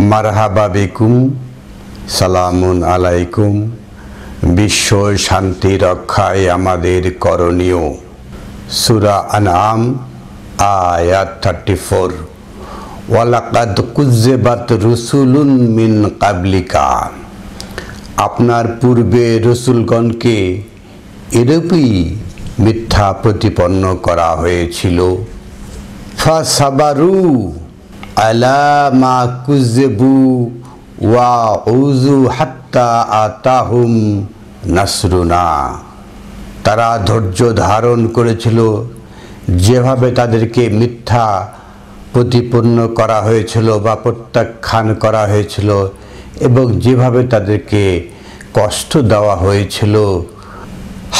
মারহাবা বিকুম, সালামুন আলাইকুম। বিশ্ব শান্তি রক্ষায় আমাদের করণীয়। সূরা আনআম আয়াত 34। ওয়ালাকাদ কুযযিবাত রুসুলুন মিন ক্বাবলিকা, আপনার পূর্বে রসুলগণকে এরূপই মিথ্যা প্রতিপন্ন করা হয়েছিল। ফাসাবারু আলা মা কুযযিবু ওয়া উযু হাত্তা আতাহুম নাসরুনা, তারা ধৈর্য ধারণ করেছিল যেভাবে তাদেরকে মিথ্যা প্রতিপন্ন করা হয়েছিল বা প্রত্যাখ্যান করা হয়েছিল এবং যেভাবে তাদেরকে কষ্ট দেওয়া হয়েছিল।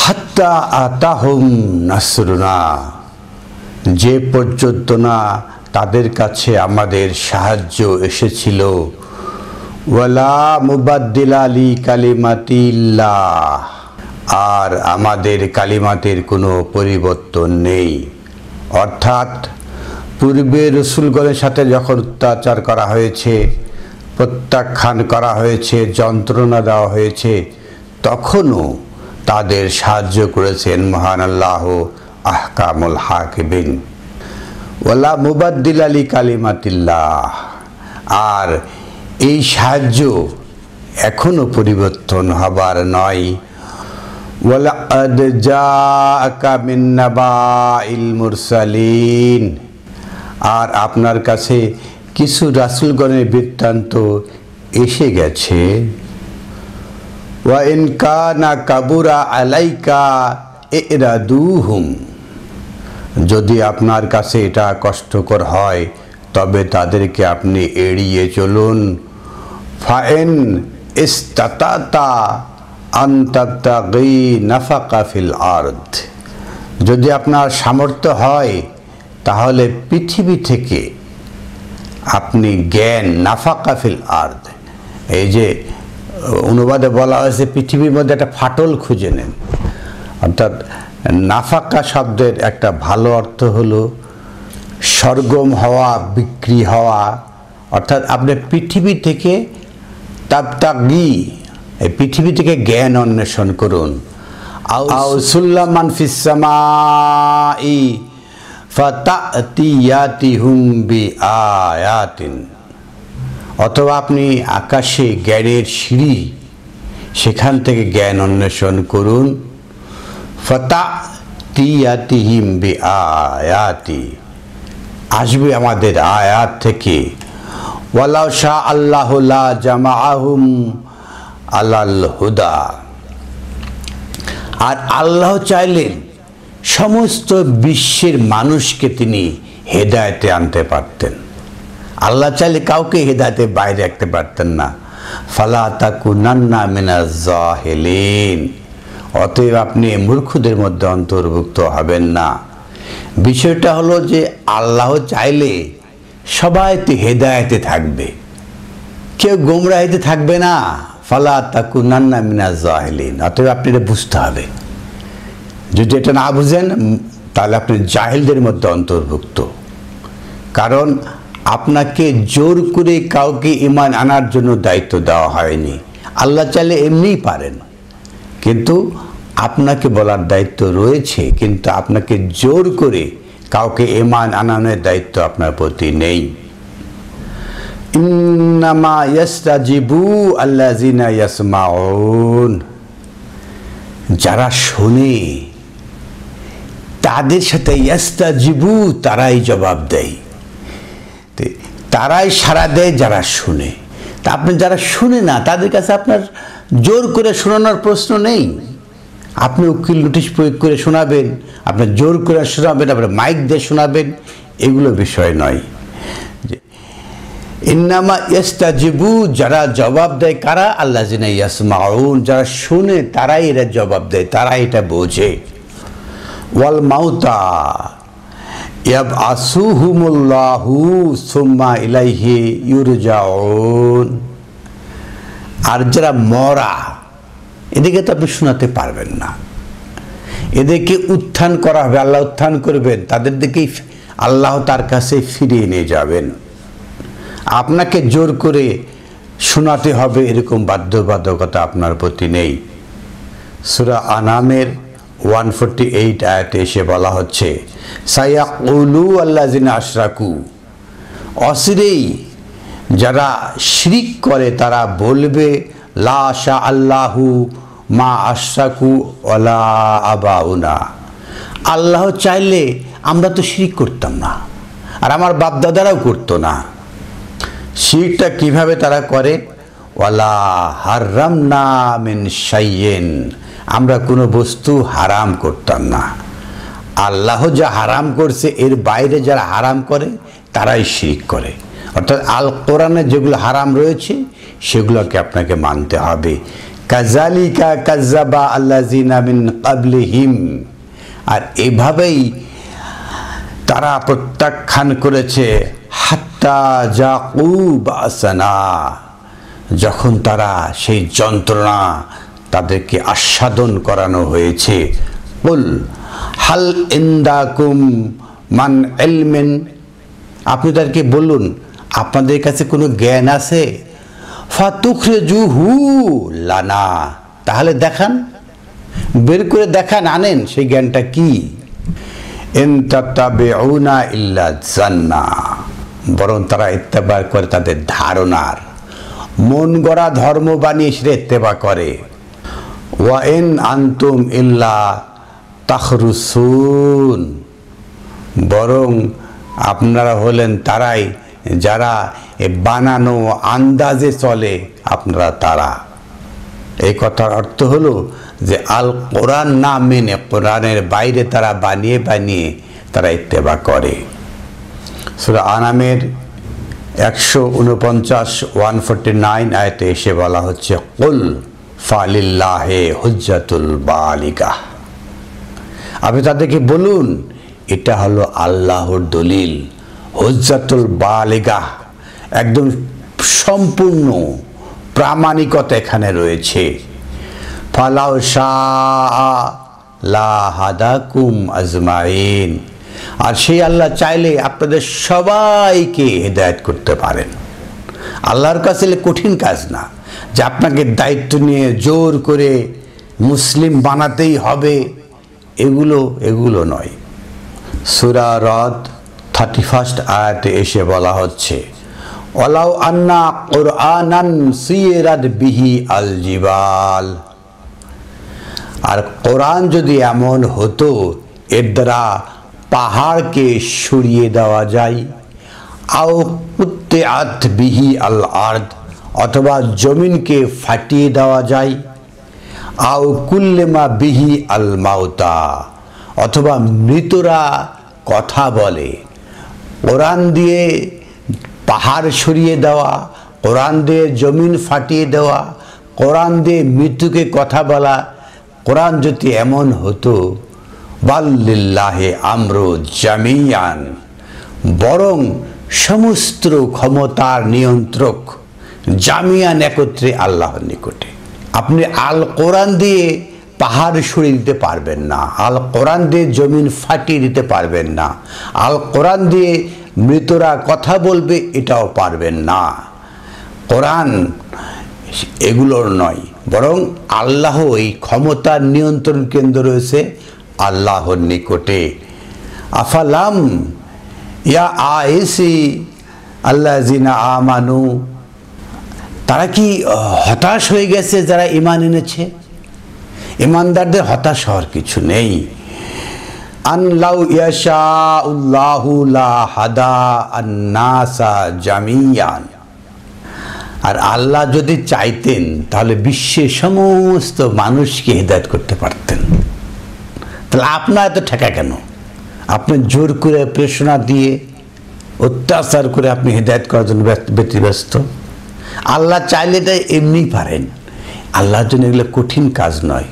হাত্তা আতাহুম নাসরুনা, যে পর্যন্ত না তাদের কাছে আমাদের সাহায্য এসেছিল। ওয়ালা মুবাদ্দিলা লি কালিমাতিল্লাহ, আর আমাদের কালিমাতের কোনো পরিবর্তন নেই। অর্থাৎ পূর্বে রসুলগণের সাথে যখন অত্যাচার করা হয়েছে, প্রত্যাখ্যান করা হয়েছে, যন্ত্রণা দেওয়া হয়েছে, তখনও তাদের সাহায্য করেছেন মহান আল্লাহ আহকামুল হাকিমিন। ওয়ালা মুবাদ্দিলা লি কালিমাতিল্লাহ, আর এই সাহায্য এখনো পরিবর্তন হবার নয়। ওয়ালাকাদ জাআকা মিন নাবাইল মুরসালিন, আর আপনার কাছে কিছু রাসূলগণের বৃত্তান্ত এসে গেছে। ওয়া ইন কানা কাবুরা আলাইকা ইরাদুহুম, যদি আপনার কাছে এটা কষ্টকর হয় তবে তাদেরকে আপনি এড়িয়ে চলুন। ফাইন ইসতাতাতা আন তাবতাগি নাফাকা ফিল আরদ, যদি আপনার সামর্থ্য হয় তাহলে পৃথিবী থেকে আপনি জ্ঞান, নাফাকা ফিল আরদ, এই যে অনুবাদে বলা হয়েছে পৃথিবীর মধ্যে একটা ফাটল খুঁজে নেন। অর্থাৎ নাফাকা শব্দের একটা ভালো অর্থ হলো সরগম হওয়া, বিক্রি হওয়া। অর্থাৎ আপনি পৃথিবী থেকে তাবতাগি, এই পৃথিবী থেকে জ্ঞান অন্বেষণ করুন। আও সুল্লামান ফিস সামাই ফাতাতিয়াতিহুম বিআয়াতিন, অথবা আপনি আকাশে জ্ঞানের সিঁড়ি, সেখান থেকে জ্ঞান অন্বেষণ করুন। ফাতাতিয়াতিহিম বিআয়াতি, আসবে আমাদের আয়াত থেকে। ওয়ালাউ শা আল্লাহু লা জামাআহুম আলাল হুদা, আর আল্লাহ চাইলেন সমস্ত বিশ্বের মানুষকে তিনি হেদায়েতে আনতে পারতেন। আল্লাহ চাইলে কাউকে হেদায়েতে বাইরে রাখতে পারতেন না। ফালা তাকুনান্না মিনাজ জাহিলিন, অতএব আপনি মূর্খদের মধ্যে অন্তর্ভুক্ত হবেন না। বিষয়টা হলো যে আল্লাহ চাইলে সবাই তো হেদায়েতে থাকবে, কেউ গোমরাহিতে থাকবে না। ফালা তাকুনান্না মিনাজ জাহিলিন, অতএব আপনি এটা বুঝতে হবে। যদি এটা না বুঝেন তাহলে আপনি জাহিলদের মধ্যে অন্তর্ভুক্ত। কারণ আপনাকে জোর করে কাউকে ঈমান আনার জন্য দায়িত্ব দেওয়া হয়নি। আল্লাহ চাইলে এমনিই পারেন, কিন্তু আপনাকে বলার দায়িত্ব রয়েছে, কিন্তু আপনাকে জোর করে কাউকে ঈমান আনানোর দায়িত্ব আপনার প্রতি নেই। ইন্নামা ইয়াস্তাজিবু আল্লাযিনা ইয়াসমাউন, যারা শোনে তাদের সাথে ইয়াস্তাজিবু, তারাই জবাব দেয়, তারাই সাড়া দেয় যারা শুনে। তা আপনি যারা শুনে না তাদের কাছে আপনার জোর করে শোনানোর প্রশ্ন নেই। আপনি উকিল নোটিশ প্রয়োগ করে শোনাবেন, আপনার জোর করে শোনাবেন, আপনার মাইক দিয়ে শোনাবেন, এগুলো বিষয় নয়। ইন্নামা ইয়াস্তাজিবু, যারা জবাব দেয় কারা? আল্লাযিনা ইয়াসমাউন, যারা শুনে তারাই এরা জবাব দেয়, তারাই এটা বোঝে। ওয়াল মাউতা ইয়াবআসুহুমুল্লাহু সুম্মা ইলাইহি ইউরজাউন, আর যারা মরা এদিকে তো আপনি শোনাতে পারবেন না, এদেরকে উত্থান করা হবে, আল্লাহ উত্থান করবেন, তাদের দিকেই আল্লাহ তার কাছে ফিরিয়ে নিয়ে যাবেন। আপনাকে জোর করে শোনাতে হবে এরকম বাধ্যবাধকতা আপনার প্রতি নেই। সূরা আনামের 148 আয়াতে এসে বলা হচ্ছে, সায়াকুলু আল্লাযিনা আশরাকু, অচিরেই যারা শিরিক করে তারা বলবে, লা শা আল্লাহু মা আশরাকু ওয়ালা আবাউনা, আল্লাহ চাইলে আমরা তো শিরিক করতাম না, আর আমার বাপ দাদারাও করতো না। শিরকটা কিভাবে তারা করে? ওয়ালা হারামনা মিন শাইইন, আমরা কোনো বস্তু হারাম করতাম না। আল্লাহ যা হারাম করছে এর বাইরে যারা হারাম করে তারাই শিরক করে। অর্থাৎ আল কোরআনে যেগুলো হারাম রয়েছে সেগুলোকে আপনাকে মানতে হবে। কাযালিকা কাযাবা আল্লাযিনা মিন ক্বাবলিহিম, আর এভাবেই তারা প্রত্যাখ্যান করেছে হাত্তা যাকু বাসানা, যখন তারা সেই যন্ত্রণা তাদেরকে আস্বাদন করানো হয়েছে। কুল হাল ইনদাকুম মান ইলমিন, আপনি তাদেরকে বলুন আপনাদের কাছে কোনো জ্ঞান আছে? ফাতুখরিজুহু লানা, তাহলে দেখান, বের করে দেখান, আনেন সেই জ্ঞানটা কি? ইন তাতাবিউনা ইল্লা জান্না, বরং তারা ইত্তেবা করে তাদের ধারণার, মন গড়া ধর্ম বানিয়ে সেটা ইত্তেবা করে। ওয়া ইন আনতুম ইল্লা তাখরুসুন, বরং আপনারা হলেন তারাই যারা বানানো আন্দাজে চলে, আপনারা তারা। এই কথার অর্থ হলো যে আল কোরআন না মেনে কোরআনের বাইরে তারা বানিয়ে বানিয়ে তারা ইত্তেবা করে। সূরা আনামের 149 আয়াতে এসে বলা হচ্ছে, কুল ফালিল্লাহি হুজ্জাতুল বালিগা, আপনি তাদেরকে বলুন এটা হলো আল্লাহর দলিল, হুজ্জাতুল বালিগা, একদম সম্পূর্ণ প্রামাণিকতা এখানে রয়েছে। ফালাউ শাআ লা হাদাকুম আজমাইন, আর সেই আল্লাহ চাইলে আপনাদের সবাইকে হেদায়েত করতে পারেন। আল্লাহর কাছে কঠিন কাজ না যে আপনাকে দায়িত্ব নিয়ে জোর করে মুসলিম বানাতেই হবে, এগুলো নয়। সূরা রদ 31 আয়াতে এসে বলা হচ্ছে, ওয়ালাউ আন্না কুরআনান সুইরাত বিহি আল জিবাল, আর কোরআন যদি এমন হতো এর দ্বারা পাহাড়কে সরিয়ে দেওয়া যায়, আও কুত্তিআত বিহি আল আরদ, অথবা জমিনকে ফাটিয়ে দেওয়া যায়, আও কুল্লিমা বিহি আল মাউতা, অথবা মৃতরা কথা বলে। কোরআন দিয়ে পাহাড় সরিয়ে দেওয়া, কোরআন দিয়ে জমিন ফাটিয়ে দেওয়া, কোরআন দিয়ে মৃত্যুকে কথা বলা, কোরআন যদি এমন হতো, বাল্লিল্লাহি আমরু জামিয়ান, বরং সমস্ত ক্ষমতার নিয়ন্ত্রক জামিয়ান একত্রে আল্লাহর নিকটে। আপনি আল কোরআন দিয়ে পাহাড় সরিয়ে দিতে পারবেন না, আল কোরআন দিয়ে জমিন ফাটিয়ে দিতে পারবেন না, আল কোরআন দিয়ে মৃতরা কথা বলবে এটাও পারবেন না। কোরআন এগুলোর নয়, বরং আল্লাহ এই ক্ষমতার নিয়ন্ত্রণ কেন্দ্র রয়েছে আল্লাহর নিকটে। আফালাম ইয়া আইসি আল্লাযিনা আমানু, তারা কি হতাশ হয়ে গেছে যারা ঈমান এনেছে? ঈমানদারদের হতাশ হওয়ার কিছু নেই। আন লাউ ইয়াশাউল্লাহু লা হাদা আন-নাসা জামিয়ান, আর আল্লাহ যদি চাইতেন তাহলে বিশ্বের সমস্ত মানুষকে হেদায়েত করতে পারতেন। তাহলে আপনার এত ঠেকা কেন? আপনি জোর করে প্রেরণা দিয়ে অত্যাচার করে আপনি হেদায়েত করার জন্য ব্যতিব্যস্ত। আল্লাহ চাইলে এটা এমনি পারেন, আল্লাহর জন্য এগুলো কঠিন কাজ নয়।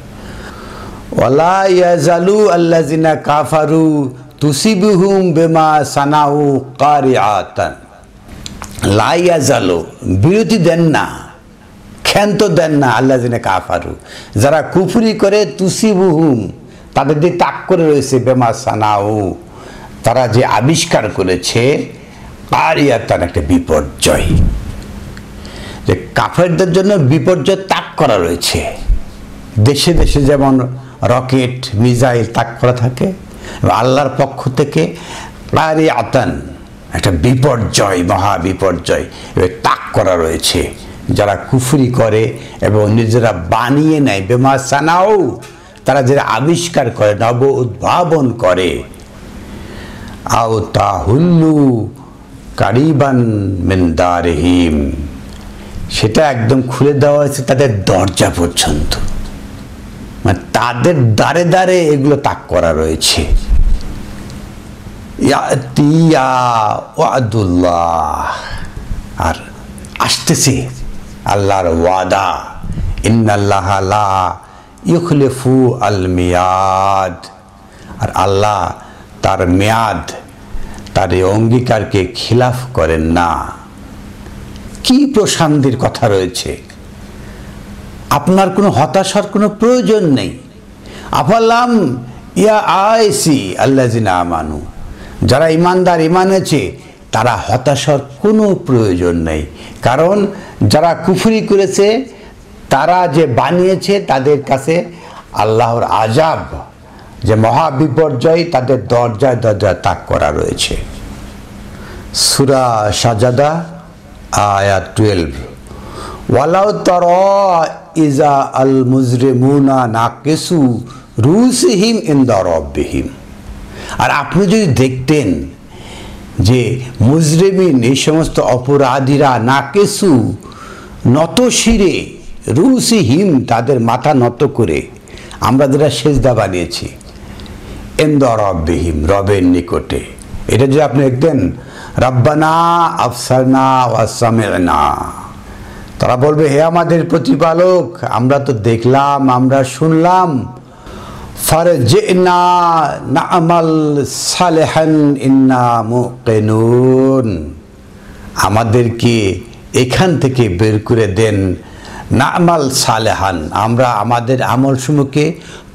ওয়ালা ইয়াজালু আল্লাযিনা কাফারু তুসিবুহুম বিমা সানাউ কারিআতান, লা ইয়াজালু, বিরতি দেন না, ক্ষান্ত দেন না, আল্লাযিনা কাফারু, যারা কুফরি করে, তুসিবুহুম, তাদের দিয়ে তাক করে রয়েছে, বেমা সানাউ, তারা যে আবিষ্কার করেছে, কারিয়াতান, একটা বিপর্যয়। যে কাফেরদের জন্য বিপর্যয় তাক করা রয়েছে। দেশে দেশে যেমন রকেট মিসাইল তাক করা থাকে, আল্লাহর পক্ষ থেকে কারিয়াতান, একটা বিপর্যয়, মহা বিপর্যয় তাক করা রয়েছে যারা কুফরি করে এবং নিজেরা বানিয়ে নেয়। বেমা সানাও, তারা যারা আবিষ্কার করে, নব উদ্ভাবন করে। আও তাহুল্লু কারিবান মিন দারিহিম, সেটা একদম খুলে দেওয়া হয়েছে তাদের দরজা পর্যন্ত, মানে তাদের দ্বারে দ্বারে এগুলো তাক করা রয়েছে। ইয়াতিয়া ওয়াদুল্লাহ, আর আসতেছে আল্লাহর ওয়াদা। ইন্নাল্লাহা লা ইউখলিফু আল মিয়াদ, আর আল্লাহ তার মেয়াদ, তার এই অঙ্গীকারকে খিলাফ করেন না। কি প্রশান্তির কথা রয়েছে! আপনার কোনো হতাশার কোনো প্রয়োজন নেই। আফালাম ইয়া আইসি আল্লাযিনা আমানু, যারা ইমানদার, ইমান আছে, তারা হতাশার কোনো প্রয়োজন নেই। কারণ যারা কুফরি করেছে, তারা যে বানিয়েছে, তাদের কাছে আল্লাহর আযাব, যে মহা বিপর্যয়, তাদের দরজায় দরজায় তাক করা রয়েছে। সূরা সাজাদা আয়াত 12। ওয়ালাউ তারা ইজা আল মুজরিমুনা নাকিসু রুসিহিম ইনদা রাব্বিহিম, আর আপনি যদি দেখতেন যে মুজরিমিন, এই সমস্ত অপরাধীরা, নাকিসু, নত শিরে, রুসিহিম, তাদের মাথা নত করে, আমরা যারা সেজদা বানিয়েছি, ইনদা রাব্বিহিম, রবের নিকটে, এটা যদি আপনি দেখতেন, রাব্বানা আবসারনা ওয়া সামি'না, তারা বলবে, হে আমাদের প্রতিপালক, আমরা তো দেখলাম, আমরা শুনলাম, ফারজি'না না'মাল সালিহান ইন্না মুকিনুন, আমাদেরকে এখান থেকে বের করে দেন, না'মাল সালিহান, আমরা আমাদের আমলসমূহকে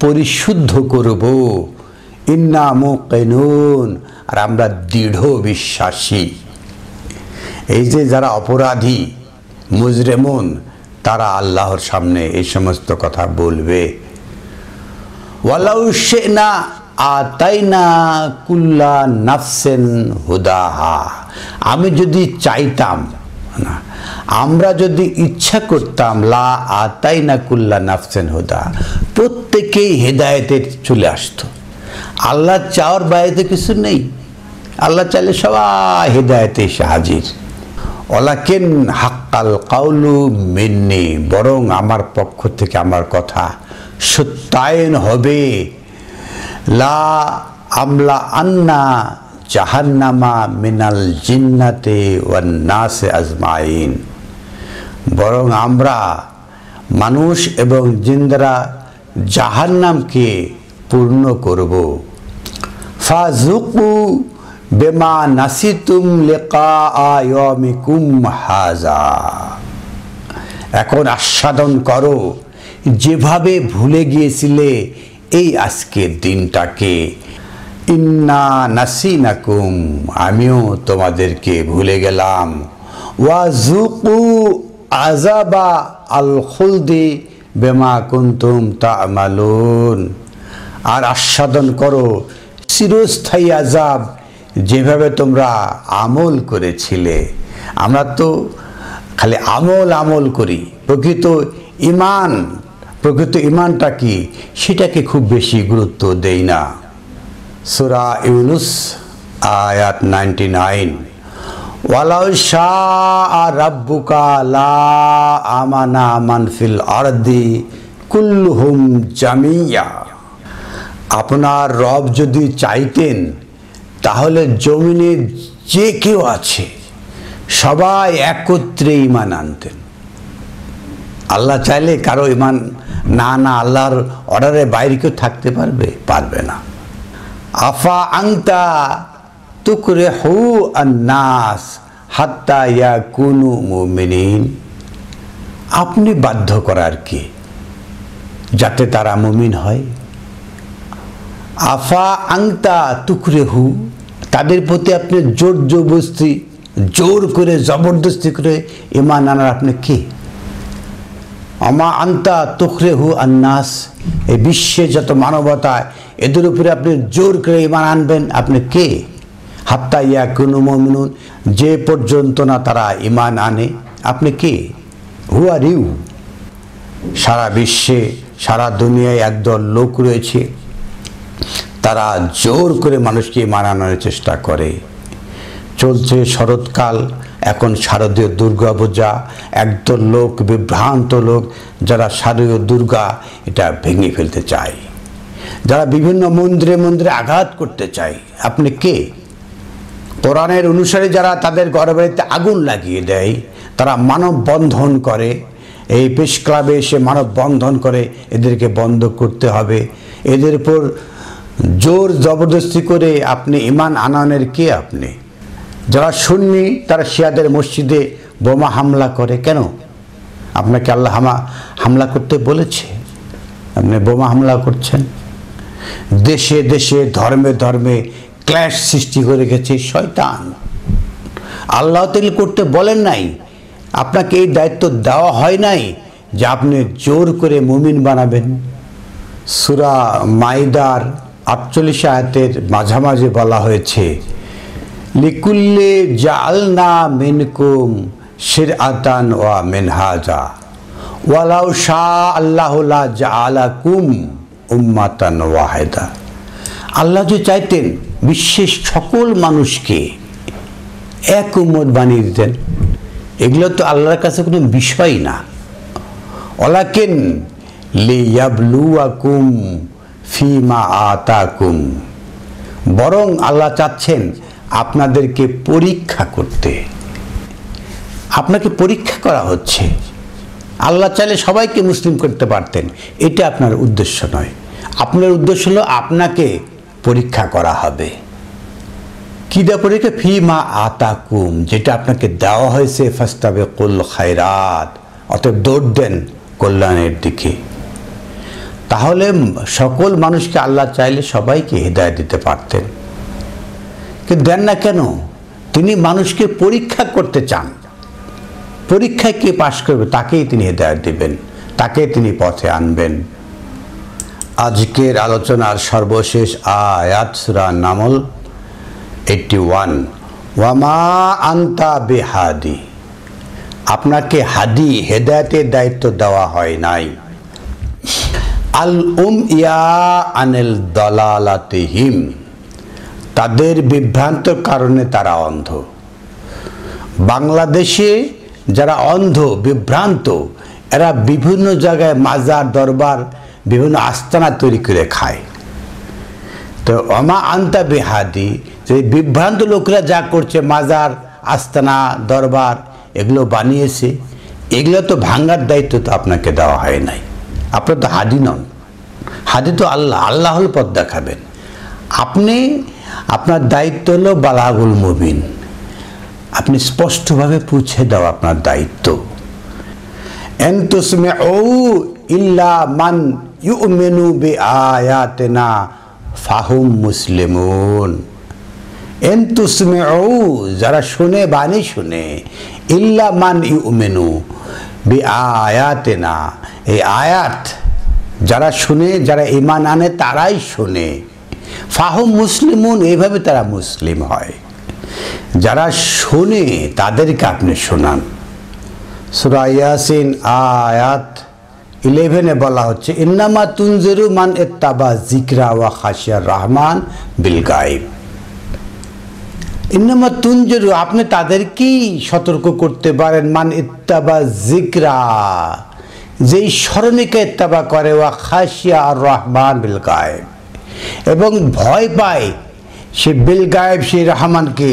পরিশুদ্ধ করব, ইন্না মুকিনুন, আর আমরা দৃঢ় বিশ্বাসী। এই যে যারা অপরাধী, মুজরিমুন, তারা আল্লাহর সামনে এই সমস্ত কথা বলবে। ওয়ালাউ শি'না আতাইনা কুল্লা নাফসিন হুদাহা, আমি যদি চাইতাম না, আমরা যদি ইচ্ছা করতাম, লা আতাইনা কুল্লা নাফসিন হুদা, প্রত্যেকেই হেদায়েতে চলে আসতো। আল্লাহ চাওয়ার বাইরে কিছু নেই, আল্লাহ চাইলে সবাই হেদায়েতে এসে হাজির। ওয়ালাকিন হাক্কাল কাউলু মিন্নি, বরং আমার পক্ষ থেকে আমার কথা সত্যায়ন হবে। লা আমলা আন্না জাহান্নামা মিনাল জিন্নাতে ওয়ান নাসে আজমাইন, বরং আমরা মানুষ এবং জিনরা জাহান্নামকে পূর্ণ করব। ফাযুকু বিমা নাসিতুম লিকা ইয়াউমিকুম হাযা, এখন আস্বাদন করো যেভাবে ভুলে গিয়েছিলে এই আজকের দিনটাকে। ইন্না নাসিনাকুম, আমিও তোমাদেরকে ভুলে গেলাম। ওয়াযুকু আযাবা আল খুলদি বিমা কুনতুম তা'মালুন, আর আস্বাদন করো চিরস্থায়ী আযাব, যেভাবে তোমরা আমল করেছিলে। আমরা তো খালি আমল আমল করি, প্রকৃত ইমানটা কি, সেটাকে খুব বেশি গুরুত্ব দেই না। সূরা ইউনুস আয়াত 99। ওয়ালাউ শাআ রাব্বুকা লা আমানা মান ফিল আরদি কুল্লুহুম জামিয়া, আপনার রব যদি চাইতেন, তাহলে জমিনে যে কেউ আছে সবাই একত্রে ঈমান আনতেন। আল্লাহ চাইলে কারো ঈমান না আল্লাহর অর্ডারের বাইরে কেউ থাকতে পারবে না। আফা আনতা তুকরিহু আন-নাস হাত্তা ইয়াকুনু মুমিনিন, আপনি বাধ্য করার কি, যাতে তারা মুমিন হয়। আফা আনতা তুকরিহু, তাদের প্রতি আপনি জোর জবরদস্তি জোর করে জবরদস্তি করে ঈমান আনার আপনি কে? আমা আন্তা তুখরিহু আন্নাস, এই বিশ্বে যত মানবতা এদের উপরে আপনি জোর করে ঈমান আনবেন, আপনি কে? হাত্তা ইয়াকুনু মুমিনুন, যে পর্যন্ত না তারা ঈমান আনে, আপনি কে? হু আর ইউ? সারা বিশ্বে সারা দুনিয়ায় একদল লোক রয়েছে, তারা জোর করে মানুষকে ঈমান আনার চেষ্টা করে। চলছে শরৎকাল, এখন শারদীয় দুর্গা পূজা, একদল লোক, বিভ্রান্ত লোক, যারা শারদীয় দুর্গা এটা ভেঙে ফেলতে চায়, যারা বিভিন্ন মন্দিরে মন্দিরে আঘাত করতে চায়, আপনি কে? কোরআনের অনুসারে যারা তাদের ঘরবাড়িতে আগুন লাগিয়ে দেয়, তারা মানববন্ধন করে, এই প্রেস ক্লাবে এসে মানববন্ধন করে, এদেরকে বন্ধ করতে হবে। এদের উপর জোর জবরদস্তি করে আপনি ঈমান আনানোর কে আপনি? যারা সুন্নি তারা শিয়াদের মসজিদে বোমা হামলা করে, কেন? আপনাকে আল্লাহ হামলা করতে বলেছে, আপনি বোমা হামলা করছেন। দেশে দেশে ধর্মে ধর্মে ক্ল্যাশ সৃষ্টি করে গেছে শয়তান। আল্লাহ তাআলা করতে বলেন নাই, আপনাকে এই দায়িত্ব দেওয়া হয় নাই যে আপনি জোর করে মুমিন বানাবেন। সূরা মাইদার 48 আয়াতের মাঝামাঝি বলা হয়েছে, লিকুল্লি জাআলনা মিনকুম শিরআতান ওয়া মিনহাজা ওয়ালাউ শা আল্লাহু লা জাআলাকুম উম্মাতান ওয়াহিদা। আল্লাহ যে চাইতেন বিশ্বের সকল মানুষকে এক উম্মত বানিয়ে দিতেন, এগুলো তো আল্লাহর কাছে কোনো বিষয় না। ওয়ালাকিন লিয়াবলুয়াকুম ফিমা আতাকুম, বরং আল্লাহ চাচ্ছেন আপনাদেরকে পরীক্ষা করতে। আপনাকে পরীক্ষা করা হচ্ছে। আল্লাহ চাইলে সবাইকে মুসলিম করতে পারতেন, এটা আপনার উদ্দেশ্য নয়। আপনার উদ্দেশ্য হলো আপনাকে পরীক্ষা করা হবে। কি দেওয়া পরীক্ষা? ফিমা আতাকুম, যেটা আপনাকে দেওয়া হয়েছে, ফাস্তাবিকুল খায়রাত, অতএব দৌড় দেন কল্যাণের দিকে। তাহলে সকল মানুষকে আল্লাহ চাইলে সবাইকে হিদায়াত দিতে পারতেন, কিন্তু দেন না কেন? তিনি মানুষকে পরীক্ষা করতে চান। পরীক্ষায় কে পাশ করবে তাকেই তিনি হিদায়াত দিবেন, তাকে তিনি পথে আনবেন। আজকের আলোচনার সর্বশেষ আয়াত সূরা নামল 81, ওয়ামা আনতা বিহাদি, আপনাকে হাদি হেদায়েতের দায়িত্ব দেওয়া হয় নাই। আল ইয়া আনিল দালালাতিহিম, তাদের বিভ্রান্তর কারণে তারা অন্ধ। বাংলাদেশে যারা অন্ধ বিভ্রান্ত, এরা বিভিন্ন জায়গায় মাজার দরবার বিভিন্ন আস্তানা তৈরি করে খায়। তো আমা আন্তা বেহাদি, যে বিভ্রান্ত লোকরা যা করছে, মাজার আস্তানা দরবার এগুলো বানিয়েছে, এগুলো তো ভাঙার দায়িত্ব তো আপনাকে দেওয়া হয় নাই। আপনার তো হাদি নন, হাদি তো আল্লাহ, আল্লাহ হল পথ দেখাবেন। আপনি, আপনার দায়িত্ব হলো বালাগুল মুবিন, আপনি স্পষ্টভাবে পৌঁছে দেওয়া আপনার দায়িত্ব। এন তুসমিউ ইল্লা মান ইউমিনু বিআয়াতিনা ফাহুম মুসলিমুন। এন তুসমিউ, যারা শুনে, বাণী শুনে, ইল্লা মান ইউমিনু বিআয়াতিনা, এই আয়াত যারা শুনে, যারা ঈমান আনে তারাই শুনে। ফাহুম মুসলিমুন, এইভাবে তারা মুসলিম হয়। যারা শুনে তাদেরকে আপনি শোনান। সূরা ইয়াসিন আয়াত 11 বলা হচ্ছে, ইন্নামা তুনজিরু মান ইত্তাবা যিকরা ওয়া খাশিয়ার রহমান বিল গায়ব। ইন্নামা তুনজিরু, আপনি তাদেরকেই সতর্ক করতে পারেন, মান ইত্তাবা যিকরা, যেই স্মরণীকে ইত্তাবা করে, ওয়া খাশিয়া আর রহমান বিল গায়ব, এবং ভয় পায় সে বিল গায়েব, সেই রহমানকে,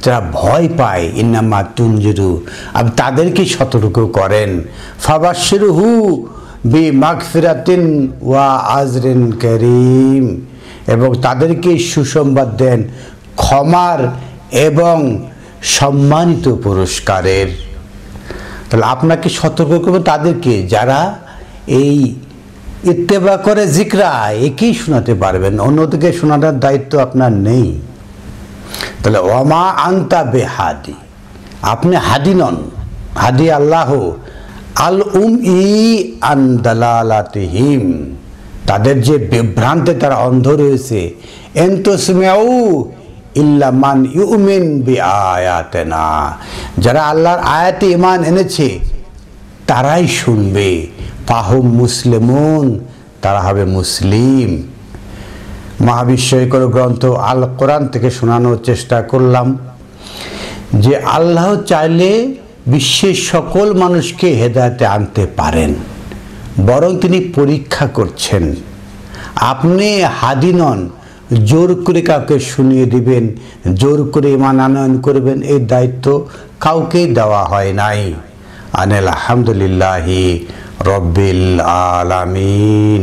যারা ভয় পায়। ইন্নামা তুনজিরু, আপনি তাদেরকে সতর্ক করেন। ফাবাশশিরহু বিমাগফিরাতিন ওয়া আজরিন কারীম, এবং তাদেরকে সুসংবাদ দেন ক্ষমার এবং সম্মানিত পুরস্কারের। তাহলে আপনাকে সতর্ক করবেন তাদেরকে যারা এই ইত্তেবা করে জিকরা, একেই শোনাতে পারবেন, অন্যদিকে শোনানোর দায়িত্ব আপনার নেই। তাহলে ওয়ামা আনতা বেহাদি, আপনি হাদি নন, হাদি আল্লাহ। আল ই আন দালালাতিহিম, তাদের যে বিভ্রান্তে তারা অন্ধ রয়েছে। এন তুসমিউ ইল্লা মান ইউমিন বিআয়াতিনা, যারা আল্লাহর আয়াতে ঈমান এনেছে তারাই শুনবে। ফাহুম মুসলিমুন, তারা হবে মুসলিম। মহাবিশ্বকর গ্রন্থ আল কোরআন থেকে শোনানোর চেষ্টা করলাম যে আল্লাহ চাইলে বিশ্বের সকল মানুষকে হেদায়েতে আনতে পারেন, বরং তিনি পরীক্ষা করছেন। আপনি হাদি নন, জোর করে কাউকে শুনিয়ে দিবেন, জোর করে ঈমান আনয়ন করবেন, এই দায়িত্ব কাউকেই দেওয়া হয় নাই। আলহামদুলিল্লাহি রব্বিল আলামিন।